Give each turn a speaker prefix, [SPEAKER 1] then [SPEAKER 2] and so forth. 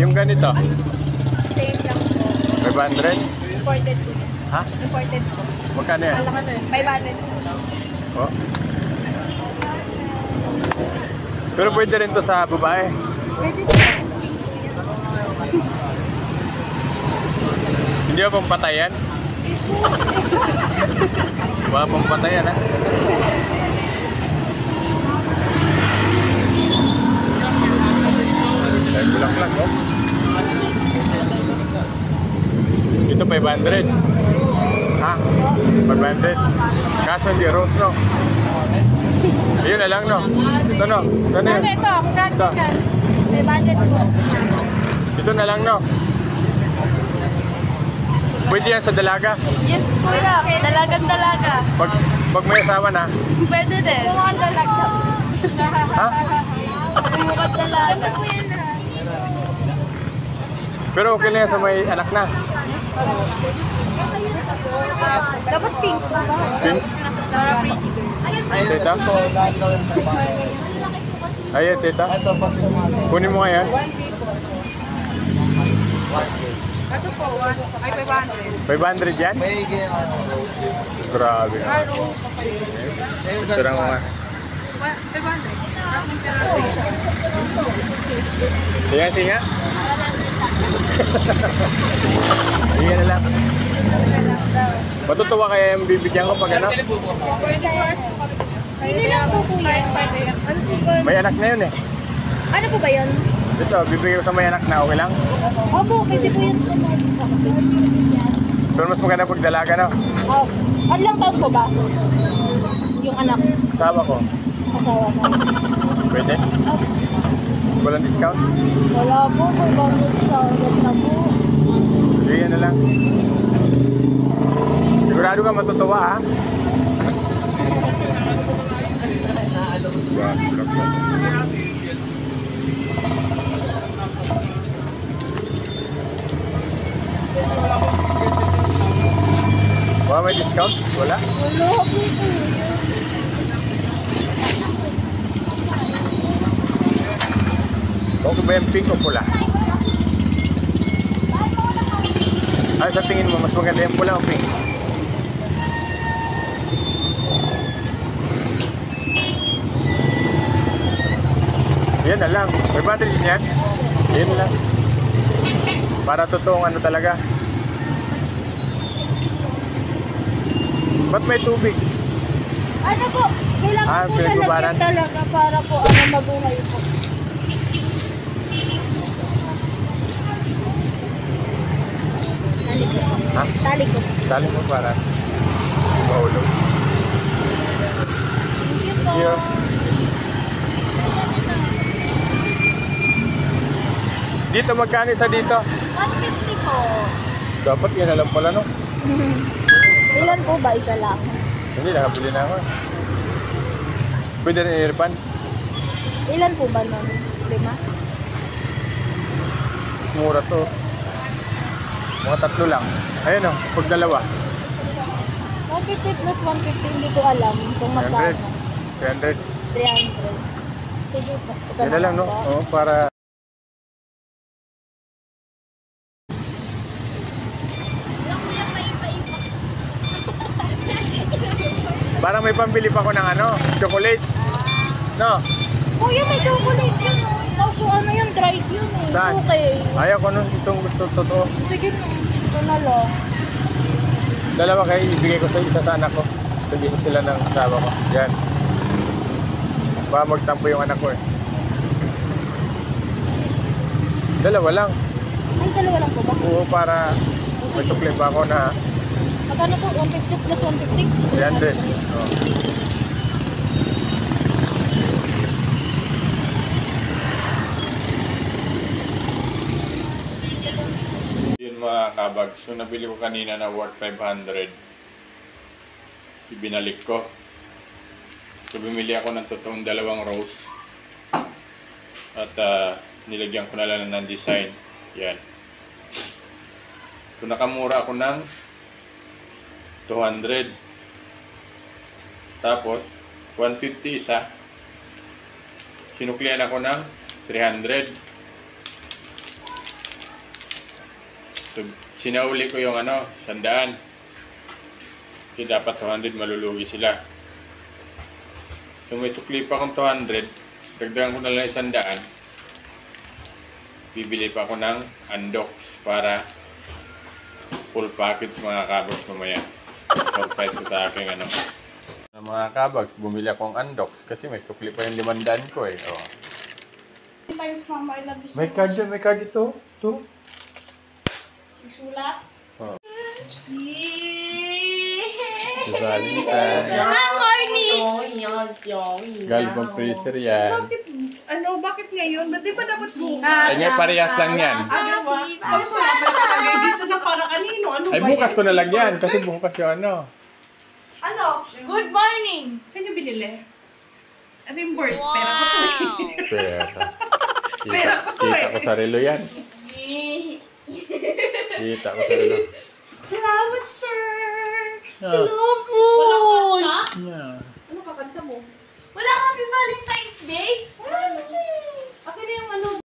[SPEAKER 1] Yung ganito?
[SPEAKER 2] Same lang po.
[SPEAKER 1] 500?
[SPEAKER 2] Imported po.
[SPEAKER 1] Ha?
[SPEAKER 2] Imported po.
[SPEAKER 1] Magkano yan?
[SPEAKER 2] 500 po.
[SPEAKER 1] Oh. Pero pwede rin to sa babae.
[SPEAKER 2] Pwede po.
[SPEAKER 1] Hindi ba pang patayan? Wala pang patayan, ha? Dahil bulak-lak, oh. Ito 500. Ha? 500. Kaso hindi rose, no? Ayun na lang, no? Ito, no? Saan yun?
[SPEAKER 2] Ito, magkano yan? 500 po.
[SPEAKER 1] Ito na lang, no? Pwede yan sa dalaga?
[SPEAKER 2] Yes, kuya. Dalagang dalaga.
[SPEAKER 1] Pag may asawa na?
[SPEAKER 2] Pwede din. Bumukad dalaga.
[SPEAKER 1] Ha?
[SPEAKER 2] Bumukad dalaga.
[SPEAKER 1] Pero okay lang yan sa may anak na.
[SPEAKER 2] Dapat pink po ba?
[SPEAKER 1] Pink? Tita? Ayan, tita. Kunin mo nga yan.
[SPEAKER 2] Ito po, ay 500.
[SPEAKER 1] 500 yan? Grabe. Ito lang mga.
[SPEAKER 2] 500.
[SPEAKER 1] Ayan, singa. Ayan na lang. Matutuwa kaya yung bibigyan ko pag ano?
[SPEAKER 2] Hindi lang po po yan. Ano po ba?
[SPEAKER 1] May anak na yun eh.
[SPEAKER 2] Ano po ba yun?
[SPEAKER 1] Ito, bibigyan ko sa may anak na, okay lang?
[SPEAKER 2] Opo, pwede po yun sa mga.
[SPEAKER 1] Pero mas maganda pag dalaga, no?
[SPEAKER 2] Oh, ano lang taon po ba? Yung anak.
[SPEAKER 1] Asawa ko.
[SPEAKER 2] Asawa ko.
[SPEAKER 1] Pwede? Walang discount?
[SPEAKER 2] Wala po, kung bakit sa ulit na po.
[SPEAKER 1] Bigyan na lang. Sigurado ka matutuwa, ha? Wala may discount? Wala?
[SPEAKER 2] Wala po po.
[SPEAKER 1] Okay ba yung pink o pula? Ay, sa tingin mo, mas maganda yung pula o pink? Yan na lang. May battery din yan? Yan na lang. Para totoong ano talaga. Ba't may tubig?
[SPEAKER 2] Ano po? Kailangan po siya lagyan talaga para po mabuhay po. Tali ko.
[SPEAKER 1] Ha?
[SPEAKER 2] Tali ko.
[SPEAKER 1] Tali mo para maulog.
[SPEAKER 2] Thank you po.
[SPEAKER 1] Dito magkano isa dito?
[SPEAKER 2] 150 po.
[SPEAKER 1] Dapat yan na lang pala, no?
[SPEAKER 2] Ilan po ba? Isa lang?
[SPEAKER 1] Hindi, nakabili na ako. Pwede rin i-refund?
[SPEAKER 2] Ilan po ba nun? 5?
[SPEAKER 1] Mura to. Mga 3 lang. Ayun o, pag dalawa.
[SPEAKER 2] 150 plus 150, hindi ko alam kung magkano.
[SPEAKER 1] 300.
[SPEAKER 2] 300. Sige po.
[SPEAKER 1] Yan na lang, no? Oo, para... Para may pambili pa ko ng ano, chocolate. No?
[SPEAKER 2] Kuya, may chocolate yun. Kaso ano yun, dried yun.
[SPEAKER 1] Saan?
[SPEAKER 2] Okay.
[SPEAKER 1] Ayaw ko nun, itong gusto totoo.
[SPEAKER 2] Sige na. Ito na lang.
[SPEAKER 1] Dalawa kayo, ibigay ko sa isa sa anak ko. Tigisa sila ng asawa ko. Yan. Baka magtampo yung anak ko eh. Dalawa lang.
[SPEAKER 2] Ay, dalawa lang po ba?
[SPEAKER 1] Oo, para may sukli pa ako na
[SPEAKER 2] Magkano po? 150 plus 150?
[SPEAKER 1] 300. Oh. Yun mga kabag. So nabili ko kanina na worth 500. Ibinalik ko. So bumili ako ng totoong 2 rose. At nilagyan ko na lang ng design. Yan. So nakamura ako ng 200. Tapos 150 isa. Sinuklian ako ng 300. So, sinauli ko yung 100. Kasi dapat 200 malulugi sila. So may sukli pa akong 200. Dagdagan ko na lang 100. Bibili pa ako ng Andox para full package mga kabags mamaya. Surprise ko sa aking mga kabags, bumili akong Andox kasi may sukli pa yung 500 ko eh. Oh.
[SPEAKER 2] Times mama, I love you so
[SPEAKER 1] May card dyan, may card ito. Ito.
[SPEAKER 2] Sulat.
[SPEAKER 1] Oh.
[SPEAKER 2] Yee!
[SPEAKER 1] Valentine.
[SPEAKER 2] corny!
[SPEAKER 1] Galbang freezer yan.
[SPEAKER 3] Bakit ngayon? Ba't di ba dapat bukas?
[SPEAKER 1] Ay, nga parehas lang yan.
[SPEAKER 3] Tapos wala pa nakalagay dito na para kanino? Ano
[SPEAKER 1] Ay,
[SPEAKER 3] ba
[SPEAKER 1] bukas
[SPEAKER 3] yan?
[SPEAKER 1] ko na lang yan. Kasi bukas yung
[SPEAKER 2] Ano? Good morning!
[SPEAKER 3] Saan niyo binili? Reimburse. Pera ko to eh.
[SPEAKER 1] Pera.
[SPEAKER 3] Pera ko to
[SPEAKER 1] Kita
[SPEAKER 3] eh.
[SPEAKER 1] ko sa relo yan. Kita ko sa relo.
[SPEAKER 3] Salamat, sir!
[SPEAKER 1] Ah.
[SPEAKER 3] Salamat!
[SPEAKER 1] Yeah.
[SPEAKER 2] Ano kakanta mo? Wala Happy Valentine's Day?